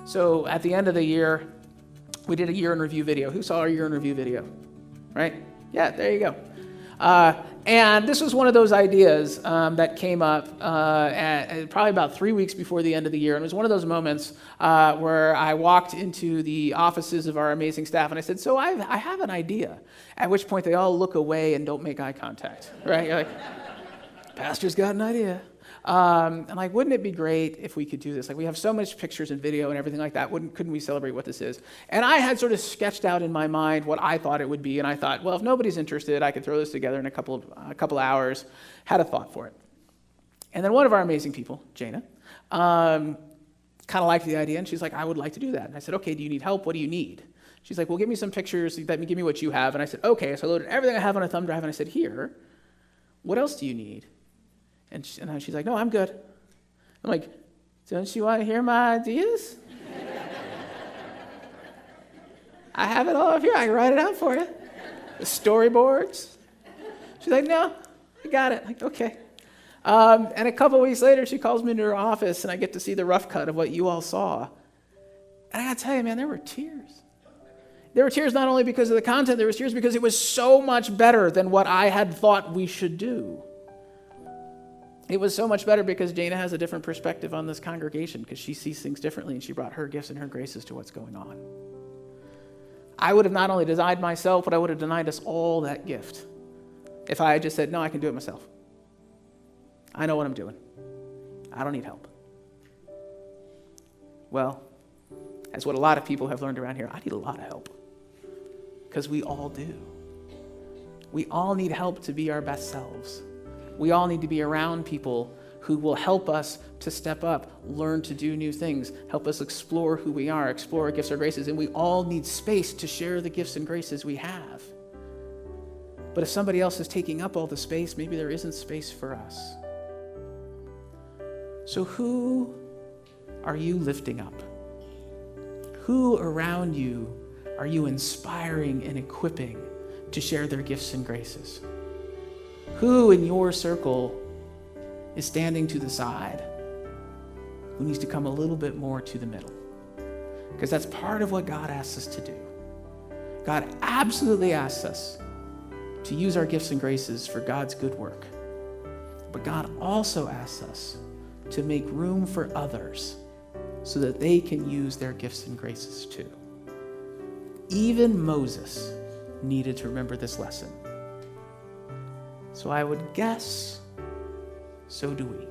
So at the end of the year, we did a year in review video. Who saw our year in review video? Right? Yeah, there you go. And this was one of those ideas that came up at probably about 3 weeks before the end of the year. And it was one of those moments where I walked into the offices of our amazing staff and I said, so I have an idea. At which point they all look away and don't make eye contact, right? You're like, Pastor's got an idea. And like, wouldn't it be great if we could do this? Like, we have so much pictures and video and everything like that. Couldn't we celebrate what this is? And I had sort of sketched out in my mind what I thought it would be. And I thought, well, if nobody's interested, I could throw this together in a couple hours. Had a thought for it. And then one of our amazing people, Jana, kind of liked the idea. And she's like, I would like to do that. And I said, okay, do you need help? What do you need? She's like, well, give me some pictures. Give me what you have. And I said, okay. So I loaded everything I have on a thumb drive. And I said, here, what else do you need? And she's like, no, I'm good. I'm like, don't you want to hear my ideas? I have it all up here. I can write it out for you. The storyboards. She's like, no, I got it. I'm like, okay. And a couple weeks later, she calls me into her office, and I get to see the rough cut of what you all saw. And I got to tell you, man, there were tears. There were tears not only because of the content, there was tears because it was so much better than what I had thought we should do. It was so much better because Jana has a different perspective on this congregation because she sees things differently and she brought her gifts and her graces to what's going on. I would have not only denied myself, but I would have denied us all that gift if I had just said, no, I can do it myself. I know what I'm doing. I don't need help. Well, as what a lot of people have learned around here, I need a lot of help because we all do. We all need help to be our best selves. We all need to be around people who will help us to step up, learn to do new things, help us explore who we are, explore our gifts or graces, and we all need space to share the gifts and graces we have. But if somebody else is taking up all the space, maybe there isn't space for us. So who are you lifting up? Who around you are you inspiring and equipping to share their gifts and graces? Who in your circle is standing to the side? Who needs to come a little bit more to the middle? Because that's part of what God asks us to do. God absolutely asks us to use our gifts and graces for God's good work. But God also asks us to make room for others so that they can use their gifts and graces too. Even Moses needed to remember this lesson. So I would guess, so do we.